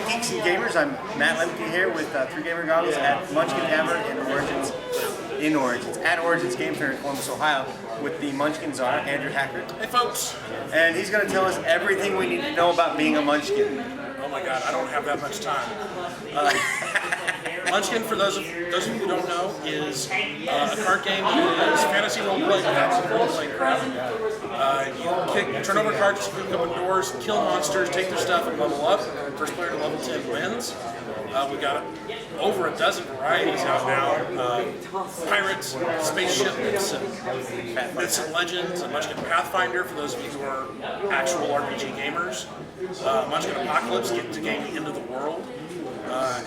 Geeks and Gamers. I'm Matt Lemke here with Three Gamer Goggles at Munchkin Tavern in Origins, at Origins Game Fair in Columbus, Ohio, with the Munchkin czar, Andrew Hacker. Hey folks! And he's going to tell us everything we need to know about being a Munchkin. Oh my god, I don't have that much time. Munchkin, for those of you who don't know, is a card game that is fantasy role-playing without role-playing crap. You turn over cards, you open doors, kill monsters, take their stuff, and level up. First player to level 10 wins. We've got over a dozen varieties out now. Pirates, spaceships, myths and legends, and Munchkin Pathfinder for those of you who are actual RPG gamers. Munchkin Apocalypse, getting to game the end of the world.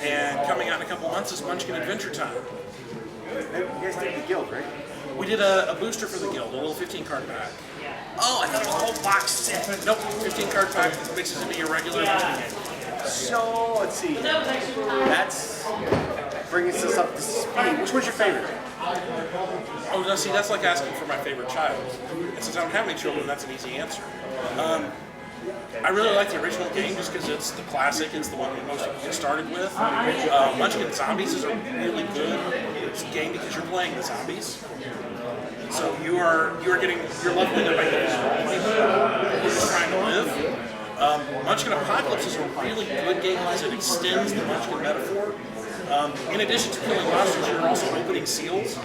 And coming out in a couple months is Munchkin Adventure Time. You guys did the guild, right? We did a booster for the guild, a little 15 card pack. Oh, I thought it was a whole box set. Nope, 15 card pack mixes into your regular Munchkin game. So, let's see. That's bringing us up to speed. Which one's your favorite? Oh, no, see, that's like asking for my favorite child. And since I don't have any children, that's an easy answer. I really like the original game just because it's the classic, it's the one that most people get started with. Munchkin Zombies is a really good game because you're playing the zombies. So you're leveling up by you're just trying to live. Munchkin Apocalypse is a really good game because it extends the Munchkin metaphor. In addition to killing monsters, you're also opening seals.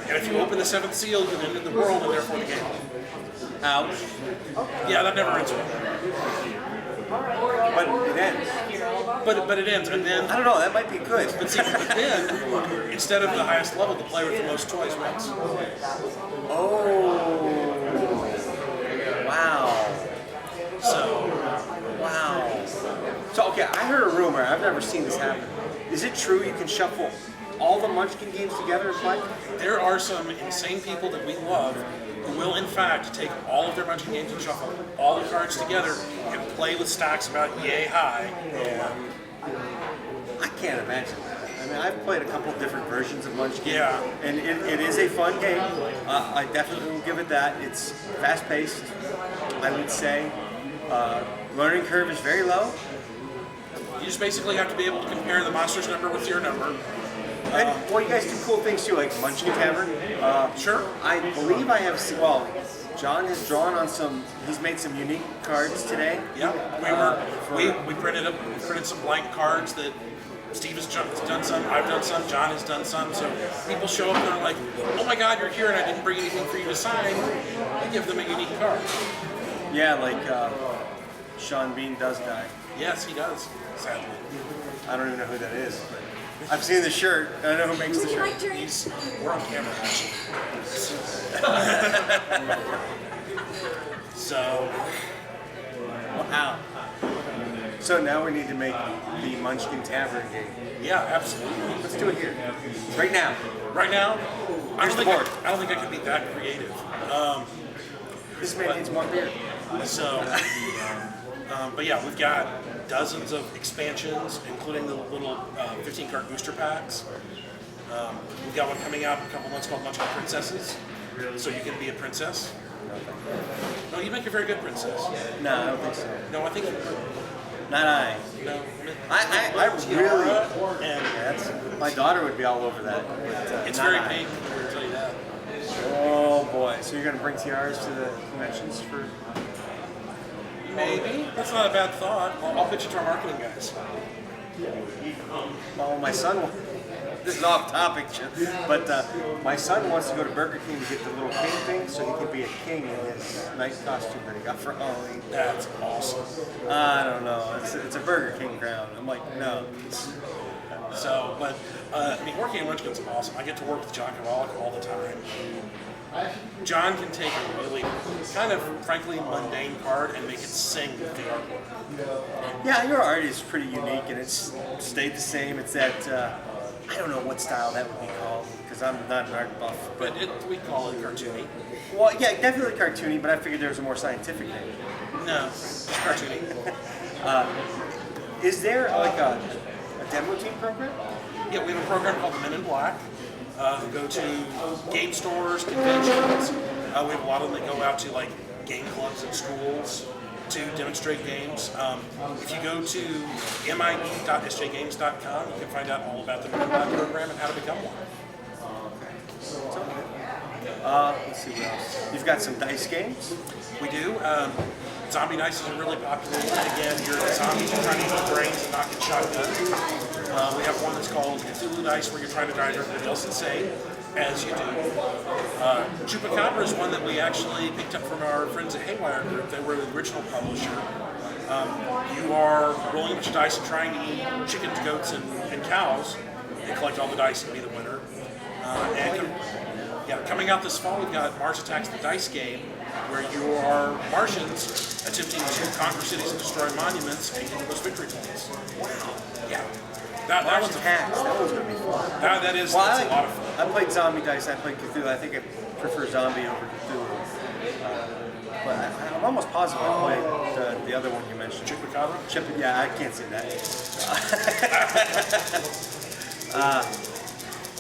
And if you open the 7th seal, you end the world and therefore the game. Ouch. Yeah, that never ends well. But it ends. But it ends, and then... I don't know, that might be good. But see, but then, instead of the highest level, the player with the most toys wins. Oh. Wow. Wow. So, okay, I heard a rumor. I've never seen this happen. Is it true you can shuffle all the Munchkin games together and play? There are some insane people that we love who will, in fact, take all of their Munchkin games and shuffle all the cards together and play with stacks about yay high. And I can't imagine that. I mean, I've played a couple of different versions of Munchkin. Yeah. And it is a fun game. I definitely will give it that. It's fast-paced, I would say. Learning curve is very low. You just basically have to be able to compare the monster's number with your number. And, well, you guys do cool things too, like Munchkin Tavern. Sure. I believe I have, John has drawn on some, he's made some unique cards today. Yeah, we printed some blank cards that Steve has done some, I've done some, John has done some, so people show up and they're like, oh my god, you're here and I didn't bring anything for you to sign. I give them a unique card. Yeah, like Sean Bean does die. Yes, he does, sadly. I don't even know who that is, but I've seen the shirt. I don't know who makes the shirt. We're on camera, actually. So, wow. So now we need to make the Munchkin Tavern game. Yeah, absolutely. Let's do it here. Right now. Right now, I don't think I can be that creative. This man needs more beer. So, but yeah, we've got dozens of expansions, including the little 15-card booster packs. We've got one coming out in a couple months called Munchkin Princesses, so you can be a princess. No, you make a very good princess. No, I don't think so. No, I think not I. No, I really. And my daughter would be all over that. But, it's very pink. I'll tell you that. Oh boy! So you're gonna bring tiaras to the conventions for? Maybe. That's not a bad thought. I'll pitch it to our marketing guys. Well, my son. This is off topic, but my son wants to go to Burger King to get the little king thing, so he can be a king in his nice costume that he got for Halloween. That's awesome. I don't know. It's a Burger King crown. I'm like, no. So, but I mean, working at Munchkin's awesome. I get to work with John Kowalik all the time. John can take a really kind of, frankly, mundane card and make it sing with the artwork. Yeah, your art is pretty unique, and it's stayed the same. It's that, I don't know what style that would be called, because I'm not an art buff. But we call it cartoony. Well, yeah, definitely cartoony, but I figured there was a more scientific name. No, it's cartoony. Is there like a demo team program? Yeah, we have a program called the Men in Black. Who go to game stores, conventions. We have a lot of them that go out to like game clubs and schools. to demonstrate games. If you go to mid.sjgames.com, you can find out all about the program and how to become one. Let's see what else. You've got some dice games. We do. Zombie dice is a really popular one. Again, you're a zombie trying to eat brains and not get shotgunned. We have one that's called Cthulhu Dice, where you're trying to drive everybody else insane, as you do. Chupacabra is one that we actually picked up from our friends at Haywire Group. They were the original publisher. You are rolling a bunch of dice and trying to eat chickens, goats, and cows, and collect all the dice and be the winner. Coming out this fall, we've got Mars Attacks the Dice game, where you are Martians attempting to conquer cities and destroy monuments and get the most victory points. Wow. Yeah. That one's Hacks. That one's going to be fun. That's a lot of fun. I played Zombie Dice, I played Cthulhu. I think I prefer Zombie over Cthulhu. But I'm almost positive I played the other one you mentioned. Chupacabra? Yeah, I can't say that.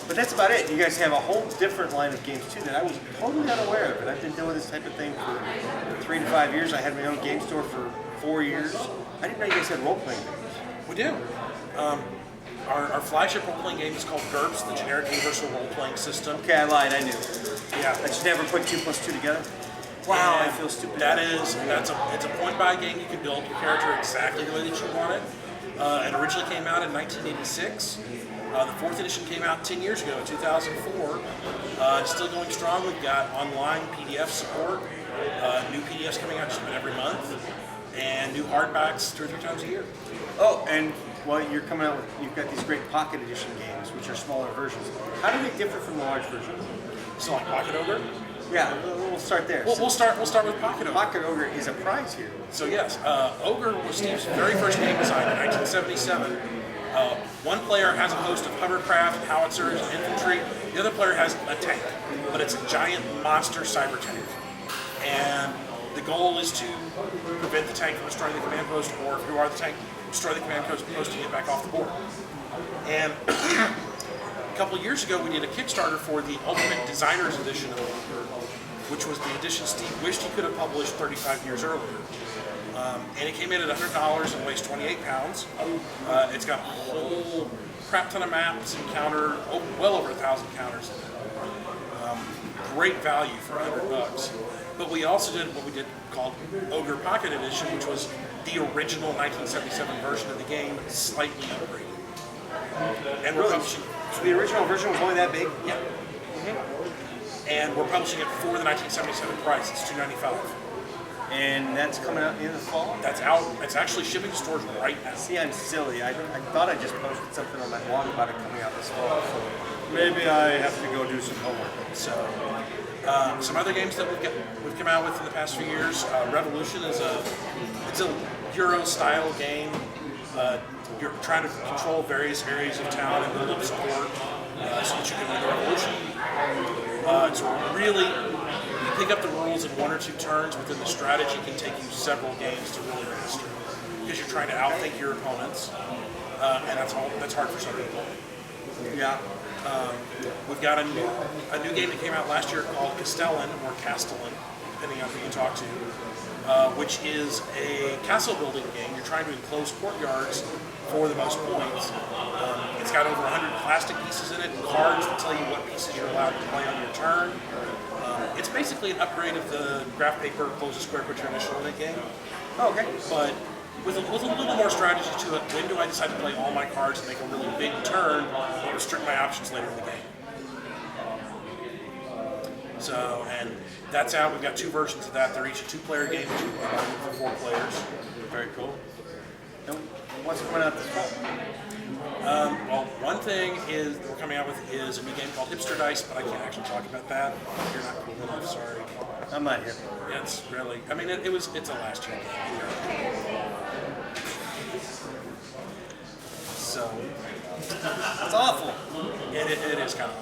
But that's about it. You guys have a whole different line of games too that I was totally unaware of. And I've been doing this type of thing for 3 to 5 years. I had my own game store for 4 years. I didn't know you guys had role-playing games. We do. Our flagship role-playing game is called GURPS, the Generic Universal Role-Playing System. Okay, I lied. I knew. Yeah. I just never put 2 plus 2 together. Wow, I feel stupid. It's a point-buy game. You can build your character exactly the way that you want it. It originally came out in 1986. The 4th edition came out 10 years ago, in 2004. It's still going strong. We've got online PDF support, new PDFs coming out just about every month, and new hardbacks 2 or 3 times a year. Oh, and you're coming out with, you've got these great pocket edition games, which are smaller versions. How do they differ from the large version? So like Pocket Ogre? Yeah, we'll start there. We'll start with Pocket Ogre. Pocket Ogre is a prize here. So yes, Ogre was Steve's very first game design in 1977. One player has a host of hovercraft, howitzers, and infantry. The other player has a tank, but it's a giant monster cyber tank. And the goal is to prevent the tank from destroying the command post, or if you are the tank, destroy the command post and get back off the board. And a couple of years ago, we did a Kickstarter for the Ultimate Designer's Edition of Ogre, which was the edition Steve wished he could have published 35 years earlier. And it came in at $100 and weighs 28 pounds. It's got a whole crap ton of maps and well over 1,000 counters in it. Great value for $100. But we also did what we did called Ogre Pocket Edition, which was the original 1977 version of the game, slightly upgraded. And we're publishing. So the original version was only that big? Yeah. And we're publishing it for the 1977 price. It's $2.95. And that's coming out in the fall? That's out. It's actually shipping to stores right now. See, I'm silly. I thought I just posted something on my blog about it coming out this fall. So maybe I have to go do some homework. So, some other games that we've come out with in the past few years. Revolution is a Euro-style game. You're trying to control various areas of town and build up support so that you can win the revolution. It's really, you pick up the rules in 1 or 2 turns, but then the strategy can take you several games to really master, because you're trying to outthink your opponents, and that's hard for some people. Yeah. We've got a new game that came out last year called Castellan, or Castellan, depending on who you talk to, which is a castle building game. You're trying to enclose courtyards for the most points. It's got over 100 plastic pieces in it, and cards that tell you what pieces you're allowed to play on your turn. It's basically an upgrade of the graph paper, close a square, put your initial in it game. Oh, okay. But with a little more strategy to it. When do I decide to play all my cards and make a really big turn, or restrict my options later in the game? So, and that's out. We've got 2 versions of that. They're each a 2-player game, for 4 players. Very cool. And what's coming out this fall? Well, one thing we're coming out with is a new game called Hipster Dice, but I can't actually talk about that. You're not cool enough, sorry. I'm not here. It's really, I mean, it's a last year game. So, It's awful. it is kind of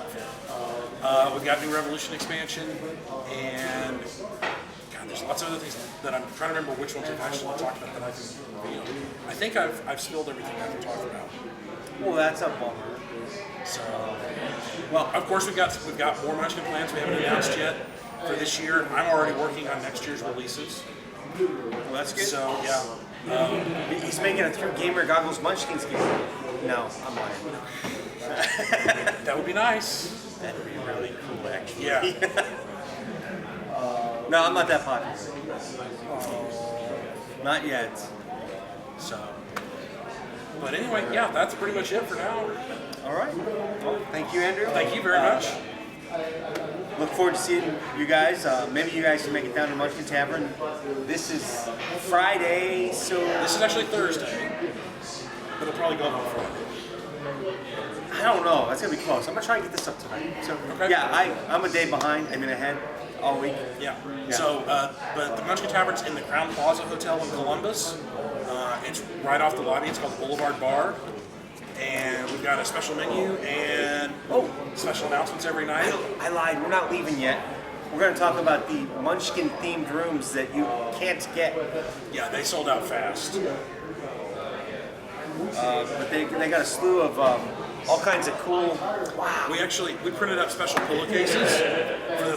awful. We've got new Revolution expansion, and God, there's lots of other things that I'm trying to remember which ones I've actually talked about that I can reveal. I think I've spilled everything I can talk about. Well, that's a bummer. So, well, of course we've got more Munchkin plans we haven't announced yet for this year. I'm already working on next year's releases. Well, that's good. So yeah, He's making a Through Gamer Goggles Munchkins game. No, I'm lying. that would be nice. That'd be really cool, actually. Yeah. No, I'm not that popular. Not yet. So, but anyway, yeah, that's pretty much it for now. All right. Well, thank you, Andrew. Thank you very much. Look forward to seeing you guys. Maybe you guys can make it down to Munchkin Tavern. This is Friday, so This is actually Thursday, but it'll probably go up on Friday. I don't know. That's gonna be close. I'm gonna try and get this up tonight. So Okay. yeah, I'm a day behind. I mean ahead all week. Yeah. Yeah. So, but the Munchkin Tavern's in the Crown Plaza Hotel in Columbus. It's right off the lobby. It's called the Boulevard Bar. And we've got a special menu and special announcements every night. I lied. We're not leaving yet. We're gonna talk about the Munchkin themed rooms that you can't get, Yeah, they sold out fast. but they got a slew of all kinds of cool. Wow. We printed up special pillowcases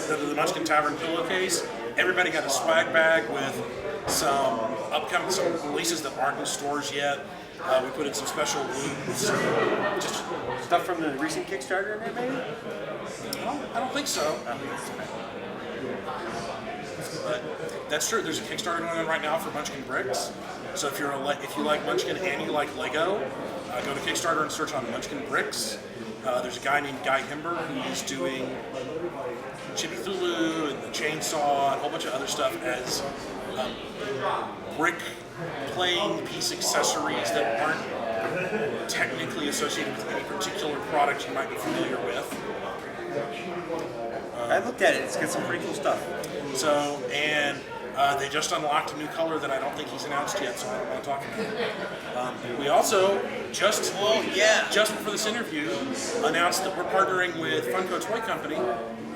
for the Munchkin Tavern pillowcase. Everybody got a swag bag with some releases that aren't in stores yet. We put in some special booths. Just Stuff from the recent Kickstarter in there, maybe? I don't think so. But that's true. There's a Kickstarter going on right now for Munchkin bricks. So if you like Munchkin and you like Lego, go to Kickstarter and search on Munchkin bricks. There's a guy named Guy Himber who's doing Chibi Thulu and the chainsaw and a whole bunch of other stuff as brick playing piece accessories that aren't technically associated with any particular product you might be familiar with. I looked at it. It's got some pretty cool stuff. So, and they just unlocked a new color that I don't think he's announced yet, so I don't want to talk about it. We also, just before this interview, announced that we're partnering with Funko Toy Company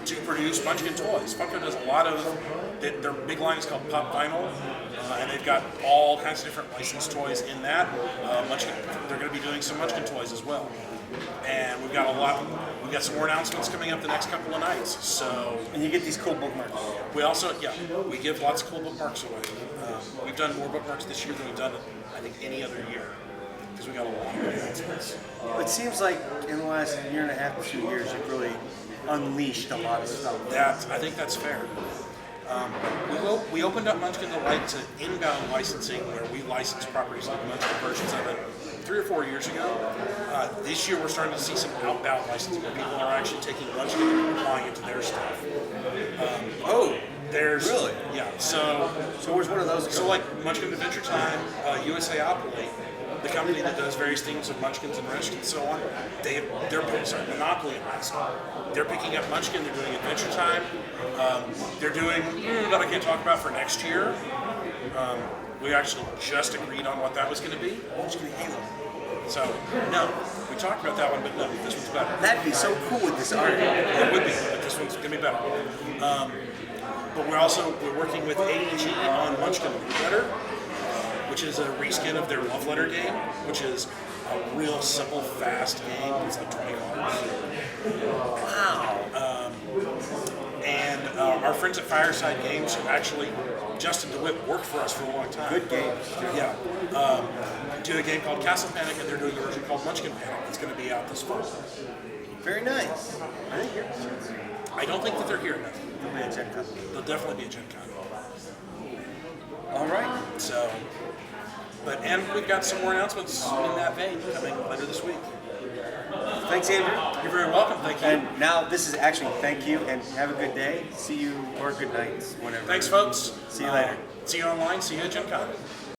to produce Munchkin toys. Funko does a lot of, their big line is called Pop Vinyl, and they've got all kinds of different licensed toys in that. They're going to be doing some Munchkin toys as well. And we've got some more announcements coming up the next couple of nights. So, And you get these cool bookmarks. we also, we give lots of cool bookmarks away. We've done more bookmarks this year than we've done, I think, any other year, because we got a lot of announcements. It seems like in the last year and a half to 2 years, you've really unleashed a lot of stuff. I think that's fair. We opened up Munchkin the right to inbound licensing, where we license properties like Munchkin versions of it 3 or 4 years ago. This year we're starting to see some outbound licensing where people are actually taking Munchkin and applying it to their stuff. There's Really? Yeah. So where's one of those? So like Munchkin Adventure Time, USAopoly, the company that does various things with Munchkins and Risk and so on, they're Monopoly and Risk. They're picking up Munchkin, they're doing Adventure Time. They're doing that I can't talk about for next year. We actually just agreed on what that was going to be. Munchkin Halo. So, no, we talked about that one, but no, this one's better. That'd be so cool with this art. It would be, but this one's going to be better. But we're working with AEG on Munchkin Letter, which is a reskin of their Love Letter game, which is a real simple, fast game. It's like 20 cards. Wow. And our friends at Fireside Games, who actually, Justin DeWitt worked for us for a long time. Good games. Yeah. Do a game called Castle Panic, and they're doing a version called Munchkin Panic. It's going to be out this fall. Very nice. I think you're I don't think that they're here now. There'll be a Gen Con. There'll definitely be a Gen Con. All right. So, and we've got some more announcements in that vein coming later this week. Thanks, Andrew. You're very welcome. Thank you. And now this is actually thank you and have a good day. See you or good night, whatever. Thanks, folks. See you later. See you online. See you at Gen Con.